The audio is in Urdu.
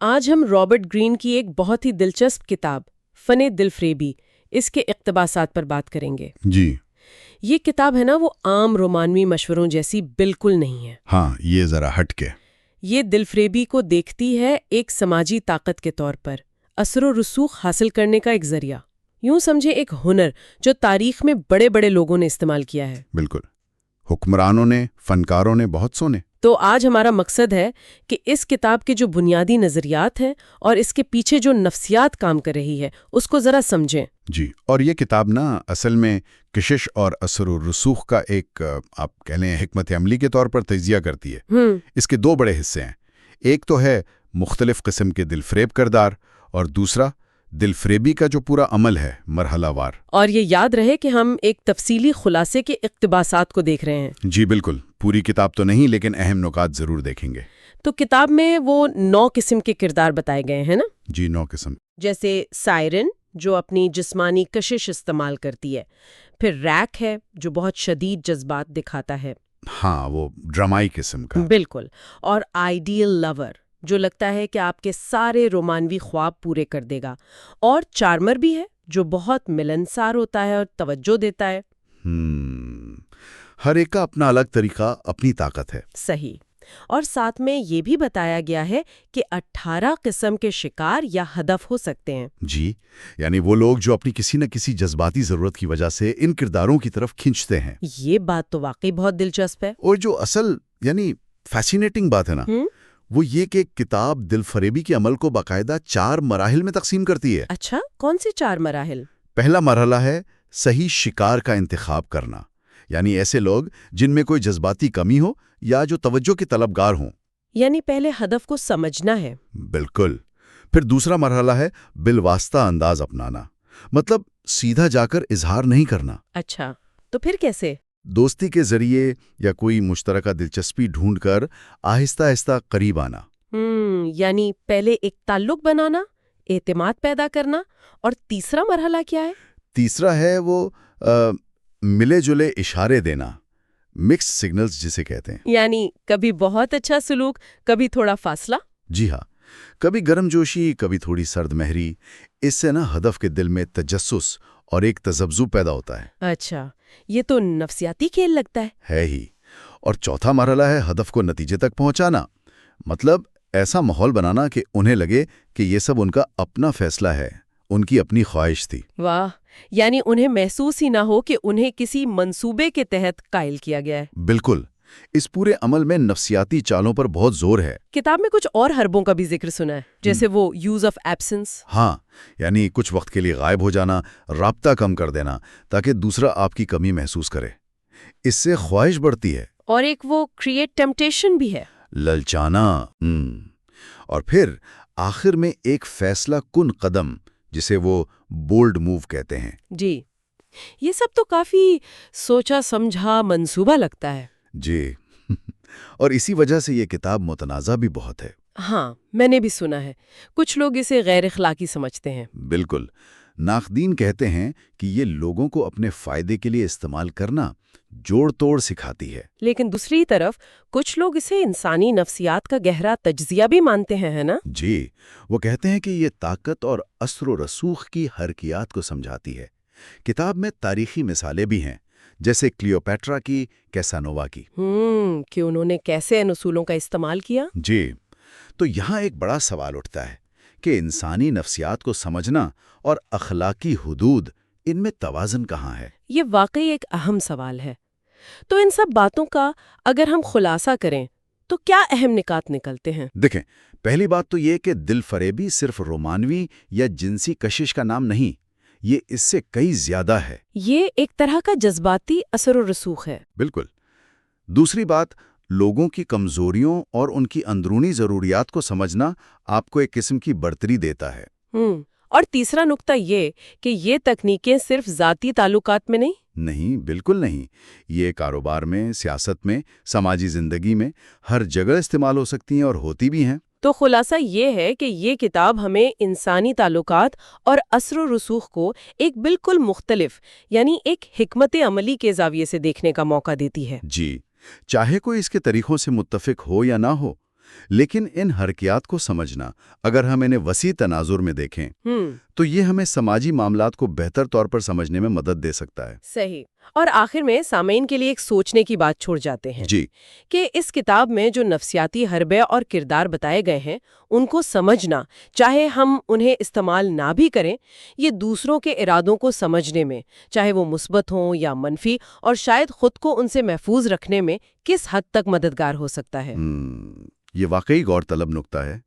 آج ہم رابرٹ گرین کی ایک بہت ہی دلچسپ کتاب فن دل فریبی اس کے اقتباسات پر بات کریں گے۔ جی یہ کتاب ہے نا وہ عام رومانوی مشوروں جیسی بالکل نہیں ہے۔ ہاں، یہ ذرا ہٹ کے۔ یہ دل فریبی کو دیکھتی ہے ایک سماجی طاقت کے طور پر، اثر و رسوخ حاصل کرنے کا ایک ذریعہ، یوں سمجھے ایک ہنر جو تاریخ میں بڑے بڑے لوگوں نے استعمال کیا ہے۔ بالکل، حکمرانوں نے، فنکاروں نے، بہت سونے۔ تو آج ہمارا مقصد ہے کہ اس کتاب کے جو بنیادی نظریات ہیں اور اس کے پیچھے جو نفسیات کام کر رہی ہے اس کو ذرا سمجھیں۔ جی، اور یہ کتاب نا اصل میں کشش اور اثر و رسوخ کا ایک آپ کہہ لیں حکمت عملی کے طور پر تجزیہ کرتی ہے۔ اس کے دو بڑے حصے ہیں، ایک تو ہے مختلف قسم کے دل فریب کردار اور دوسرا دل فریبی کا جو پورا عمل ہے مرحلہ وار۔ اور یہ یاد رہے کہ ہم ایک تفصیلی خلاصے کے اقتباسات کو دیکھ رہے ہیں۔ جی بالکل، پوری کتاب تو نہیں لیکن اہم نکات ضرور دیکھیں گے۔ تو کتاب میں وہ 9 قسم کے کردار بتائے گئے ہیں نا؟ جی، 9 قسم۔ جیسے سائرن جو اپنی جسمانی کشش استعمال کرتی ہے، پھر ریک ہے جو بہت شدید جذبات دکھاتا ہے، ہاں، وہ ڈرامائی قسم کا۔ بالکل، اور آئیڈیل لور جو لگتا ہے کہ آپ کے سارے رومانوی خواب پورے کر دے گا، اور چارمر بھی ہے جو بہت ملنسار ہوتا ہے اور توجہ دیتا ہے۔ ہر ایک کا اپنا الگ طریقہ، اپنی طاقت ہے۔ صحیح، اور ساتھ میں یہ بھی بتایا گیا ہے کہ 18 قسم کے شکار یا ہدف ہو سکتے ہیں۔ جی، یعنی وہ لوگ جو اپنی کسی نہ کسی جذباتی ضرورت کی وجہ سے ان کرداروں کی طرف کھنچتے ہیں۔ یہ بات تو واقعی بہت دلچسپ ہے۔ اور جو اصل یعنی فیسینیٹنگ بات ہے نا، وہ یہ کہ کتاب دل فریبی کے عمل کو باقاعدہ 4 مراحل میں تقسیم کرتی ہے۔ اچھا، کون سی 4 مراحل؟ پہلا مرحلہ ہے صحیح شکار کا انتخاب کرنا، یعنی ایسے لوگ جن میں کوئی جذباتی کمی ہو یا جو توجہ کے طلبگار ہوں۔ یعنی پہلے ہدف کو سمجھنا ہے۔ بالکل۔ پھر دوسرا مرحلہ ہے بالواسطہ انداز اپنانا، مطلب سیدھا جا کر اظہار نہیں کرنا۔ اچھا، تو پھر کیسے؟ دوستی کے ذریعے یا کوئی مشترکہ دلچسپی ڈھونڈ کر آہستہ آہستہ قریب آنا۔ یعنی پہلے ایک تعلق بنانا، اعتماد پیدا کرنا، اور تیسرا مرحلہ کیا ہے؟ تیسرا ہے وہ ملے جلے اشارے دینا، مکس سگنلز جسے کہتے ہیں۔ یعنی کبھی بہت اچھا سلوک، کبھی تھوڑا فاصلہ۔ جی ہاں، کبھی گرم جوشی، کبھی تھوڑی سرد مہری۔ اس سے نا ہدف کے دل میں تجسس اور ایک تذبذب پیدا ہوتا ہے۔ اچھا، یہ تو نفسیاتی کھیل لگتا ہے ہی۔ اور چوتھا مرحلہ ہے ہدف کو نتیجے تک پہنچانا، مطلب ایسا ماحول بنانا کہ انہیں لگے کہ یہ سب ان کا اپنا فیصلہ ہے، ان کی اپنی خواہش تھی۔ واہ، یعنی انہیں محسوس ہی نہ ہو کہ انہیں کسی منصوبے کے تحت قائل کیا گیا ہے۔ بالکل، اس پورے عمل میں نفسیاتی چالوں پر بہت زور ہے۔ کتاب میں کچھ اور حربوں کا بھی ذکر سنا ہے، جیسے وہ یوز آف ایبسنس۔ ہاں، یعنی کچھ وقت کے لیے غائب ہو جانا، رابطہ کم کر دینا تاکہ دوسرا آپ کی کمی محسوس کرے۔ اس سے خواہش بڑھتی ہے۔ اور ایک وہ کریٹ ٹیمپٹیشن بھی ہے، للچانا۔ اور پھر آخر میں ایک فیصلہ کن قدم جسے وہ بولڈ موو کہتے ہیں۔ جی، یہ سب تو کافی سوچا سمجھا منصوبہ لگتا ہے۔ جی اور اسی وجہ سے یہ کتاب متنازع بھی بہت ہے۔ ہاں، میں نے بھی سنا ہے، کچھ لوگ اسے غیر اخلاقی سمجھتے ہیں۔ بالکل، ناقدین کہتے ہیں کہ یہ لوگوں کو اپنے فائدے کے لیے استعمال کرنا جوڑ توڑ سکھاتی ہے۔ لیکن دوسری طرف کچھ لوگ اسے انسانی نفسیات کا گہرا تجزیہ بھی مانتے ہیں، ہے نا؟ جی، وہ کہتے ہیں کہ یہ طاقت اور اثر و رسوخ کی حرکیات کو سمجھاتی ہے۔ کتاب میں تاریخی مثالیں بھی ہیں، جیسے کلیوپیٹرا کی، کیسانووا کی۔ کہ انہوں نے کیسے ان اصولوں کا استعمال کیا؟ جی، تو یہاں ایک بڑا سوال اٹھتا ہے کہ انسانی نفسیات کو سمجھنا اور اخلاقی حدود، ان میں توازن کہاں ہے؟ یہ واقعی ایک اہم سوال ہے۔ تو ان سب باتوں کا اگر ہم خلاصہ کریں تو کیا اہم نکات نکلتے ہیں؟ دیکھیں، پہلی بات تو یہ کہ دل فریبی صرف رومانوی یا جنسی کشش کا نام نہیں، یہ اس سے کئی زیادہ ہے۔ یہ ایک طرح کا جذباتی اثر و رسوخ ہے۔ بالکل۔ دوسری بات، لوگوں کی کمزوریوں اور ان کی اندرونی ضروریات کو سمجھنا آپ کو ایک قسم کی برتری دیتا ہے۔ اور تیسرا نقطہ یہ کہ یہ تکنیکیں صرف ذاتی تعلقات میں نہیں، بالکل نہیں، یہ کاروبار میں، سیاست میں، سماجی زندگی میں ہر جگہ استعمال ہو سکتی ہیں اور ہوتی بھی ہیں۔ تو خلاصہ یہ ہے کہ یہ کتاب ہمیں انسانی تعلقات اور اثر و رسوخ کو ایک بالکل مختلف، یعنی ایک حکمت عملی کے زاویے سے دیکھنے کا موقع دیتی ہے۔ جی، چاہے کوئی اس کے طریقوں سے متفق ہو یا نہ ہو، لیکن ان حرکیات کو سمجھنا، اگر ہم انہیں وسیع تناظر میں دیکھیں تو یہ ہمیں سماجی معاملات کو بہتر طور پر سمجھنے میں مدد دے سکتا ہے۔ صحیح۔ اور آخر میں سامعین کے لیے ایک سوچنے کی بات چھوڑ جاتے ہیں جی، کہ اس کتاب میں جو نفسیاتی حربے اور کردار بتائے گئے ہیں ان کو سمجھنا، چاہے ہم انہیں استعمال نہ بھی کریں، یہ دوسروں کے ارادوں کو سمجھنے میں، چاہے وہ مثبت ہوں یا منفی، اور شاید خود کو ان سے محفوظ رکھنے میں کس حد تک مددگار ہو سکتا ہے۔ یہ واقعی غور طلب نکتہ ہے۔